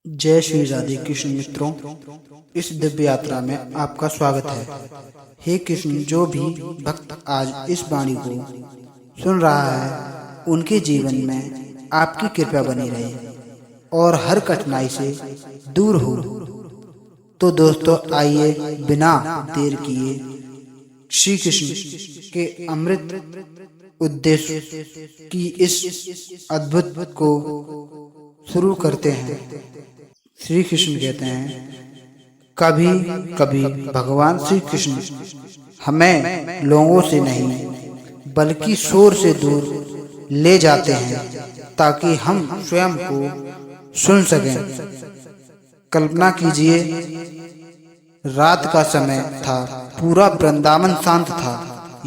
जय श्री राधे कृष्ण मित्रों, इस दिव्य यात्रा में आपका स्वागत है। हे कृष्ण, जो भी भक्त आज इस वाणी को सुन रहा है उनके जीवन में आपकी कृपा बनी रहे और हर कठिनाई से दूर हो। तो दोस्तों, आइए बिना देर किए श्री कृष्ण के अमृत उद्देश्य की इस अद्भुत को शुरू करते हैं। श्री कृष्ण कहते हैं, कभी कभी भगवान श्री कृष्ण हमें लोगों से नहीं बल्कि शोर से दूर ले जाते हैं ताकि हम स्वयं को सुन सकें। कल्पना कीजिए, रात का समय था, पूरा वृंदावन शांत था।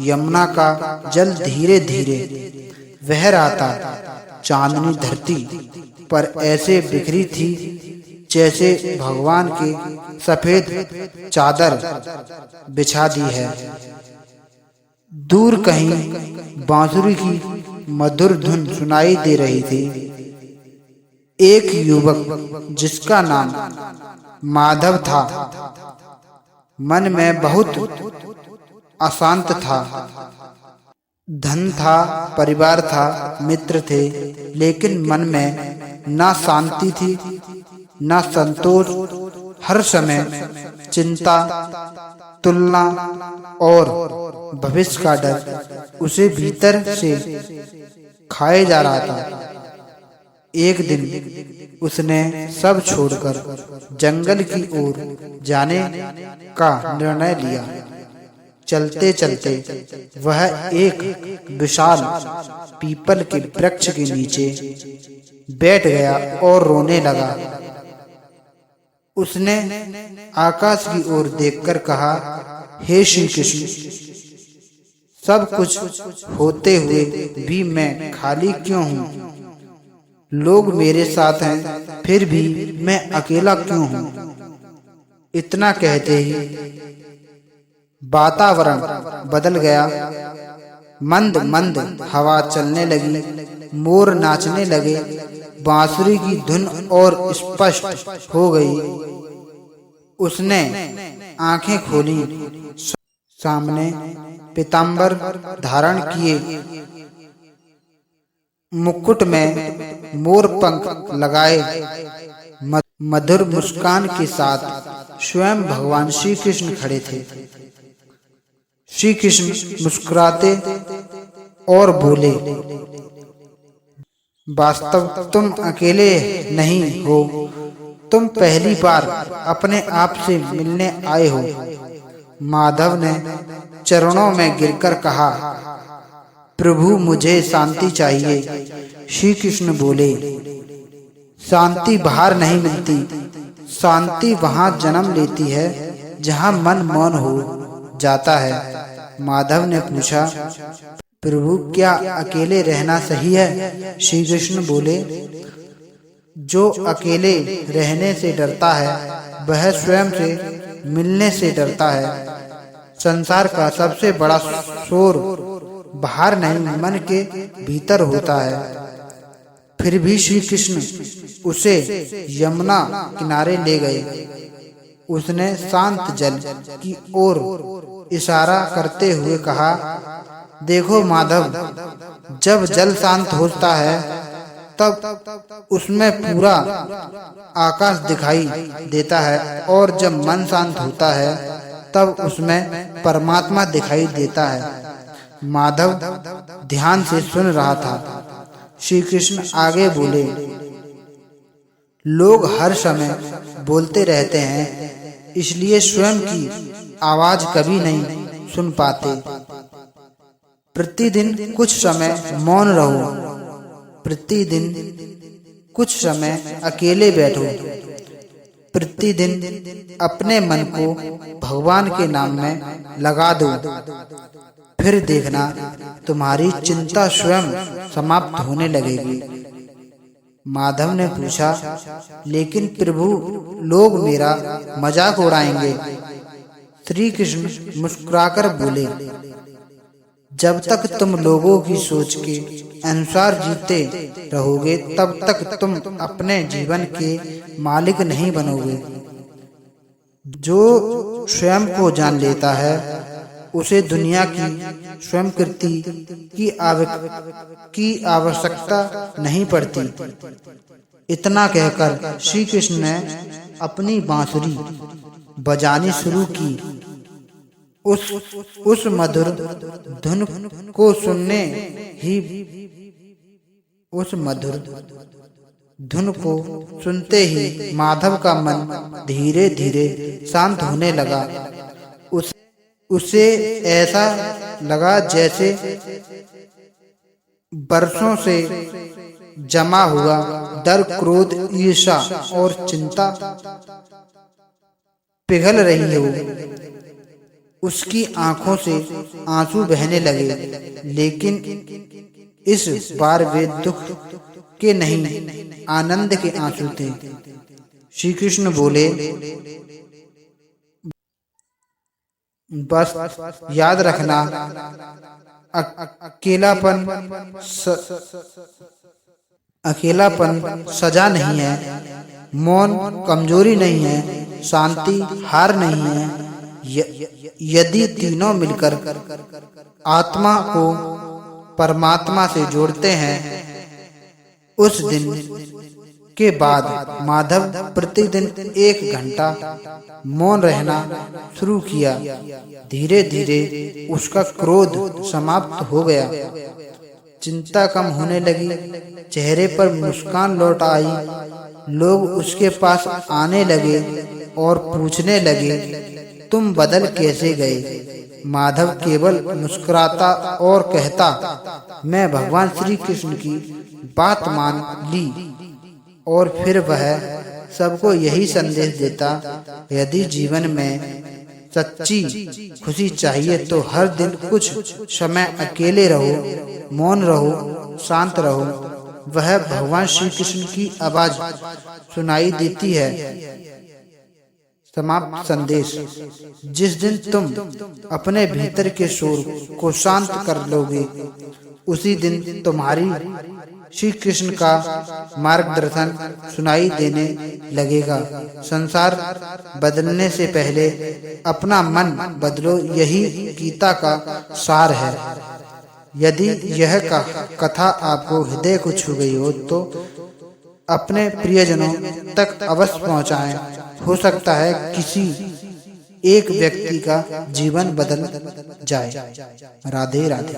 यमुना का जल धीरे धीरे बह रहा था। चांदनी धरती पर ऐसे बिखरी थी जैसे भगवान की सफेद चादर बिछा दी है। दूर कहीं बांसुरी की मधुर धुन सुनाई दे रही थी। एक युवक जिसका नाम माधव था मन में बहुत अशांत था। धन था, परिवार था, मित्र थे, लेकिन मन में ना शांति थी ना संतोष। हर समय चिंता, तुलना और भविष्य का डर उसे भीतर से खाए जा रहा था। एक दिन उसने सब छोड़कर जंगल की ओर जाने का निर्णय लिया। चलते चलते वह एक विशाल पीपल के वृक्ष के नीचे बैठ गया और रोने लगा। उसने आकाश की ओर देखकर कहा, हे श्री कृष्ण, सब कुछ होते हुए भी मैं खाली क्यों हूँ? लोग मेरे साथ हैं, फिर भी मैं अकेला क्यों हूँ? इतना कहते ही वातावरण बदल गया। मंद मंद हवा चलने लगी, मोर नाचने लगे, बांसुरी की धुन और स्पष्ट हो गई। उसने आंखें खोली। सामने पीतांबर धारण किए, मुकुट में मोर पंख लगाए, मधुर मुस्कान के साथ स्वयं भगवान श्री कृष्ण खड़े थे। श्री कृष्ण मुस्कुराते और बोले, वास्तव तुम अकेले नहीं हो, तुम पहली बार अपने आप से मिलने आए हो। माधव ने चरणों में गिरकर कहा, प्रभु मुझे शांति चाहिए। श्री कृष्ण बोले, शांति बाहर नहीं मिलती, शांति वहाँ जन्म लेती है जहाँ मन मौन हो जाता है। माधव ने पूछा, प्रभु क्या अकेले रहना सही है? श्री कृष्ण बोले, जो अकेले रहने से डरता है वह स्वयं से मिलने से डरता है। संसार का सबसे बड़ा शोर बाहर नहीं, मन के भीतर होता है। फिर भी श्री कृष्ण उसे यमुना किनारे ले गए। उसने शांत जल की ओर इशारा करते हुए कहा, देखो माधव, जब जल शांत होता है तब उसमें पूरा आकाश दिखाई देता है, और जब मन शांत होता है तब उसमें परमात्मा दिखाई देता है। माधव ध्यान से सुन रहा था। श्री कृष्ण आगे बोले, लोग हर समय बोलते रहते हैं, इसलिए स्वयं की आवाज कभी नहीं सुन पाते। प्रतिदिन कुछ समय मौन रहो, प्रतिदिन कुछ समय अकेले बैठो, प्रतिदिन अपने मन को भगवान के नाम में लगा दो, फिर देखना तुम्हारी चिंता स्वयं समाप्त होने लगेगी। माधव ने पूछा, लेकिन प्रभु लोग मेरा मजाक उड़ाएंगे। श्री कृष्ण मुस्कुराकर बोले, जब तक तुम लोगों की सोच के अनुसार जीते रहोगे तब तक तुम अपने जीवन के मालिक नहीं बनोगे। जो स्वयं को जान लेता है उसे दुनिया की स्वयंकृति की आवश्यकता नहीं पड़ती। इतना कहकर श्री कृष्ण ने अपनी बांसुरी बजानी शुरू की। उस मधुर धुन को सुनते ही माधव का मन धीरे धीरे शांत होने लगा। उसे ऐसा लगा जैसे बरसों से जमा हुआ डर, क्रोध, ईर्ष्या और चिंता पिघल रही हो। उसकी आंखों से आंसू बहने लगे, लेकिन इस बार वे दुख के नहीं, आनंद के आंसू थे। श्री कृष्ण बोले, बस याद रखना, अकेलापन सजा नहीं है, मौन कमजोरी नहीं है, शांति हार नहीं है। यदि तीनों मिलकर आत्मा को परमात्मा से जोड़ते हैं, उस दिन के बाद माधव प्रतिदिन 1 घंटा मौन रहना शुरू किया। धीरे धीरे उसका क्रोध समाप्त हो गया, चिंता कम होने लगी, चेहरे पर मुस्कान लौट आई। लोग उसके पास आने लगे और पूछने लगे, तुम बदल कैसे गए? माधव केवल मुस्कुराता और कहता, मैं भगवान श्री कृष्ण की बात मान ली। और फिर वह सबको यही संदेश देता, यदि जीवन में सच्ची खुशी चाहिए तो हर दिन कुछ समय अकेले रहो, मौन रहो, शांत रहो। वह भगवान श्री कृष्ण की आवाज सुनाई देती है। समाप्त संदेश। जिस दिन तुम अपने भीतर के शोर को शांत कर लोगे, उसी दिन तुम्हारी श्री कृष्ण का मार्गदर्शन सुनाई देने लगेगा। संसार बदलने से पहले अपना मन बदलो, यही गीता का सार है। यदि यह कथा आपको हृदय को छू गई हो तो अपने प्रियजनों तक अवश्य पहुंचाएं। हो सकता है किसी एक व्यक्ति का जीवन बदल जाए। राधे राधे।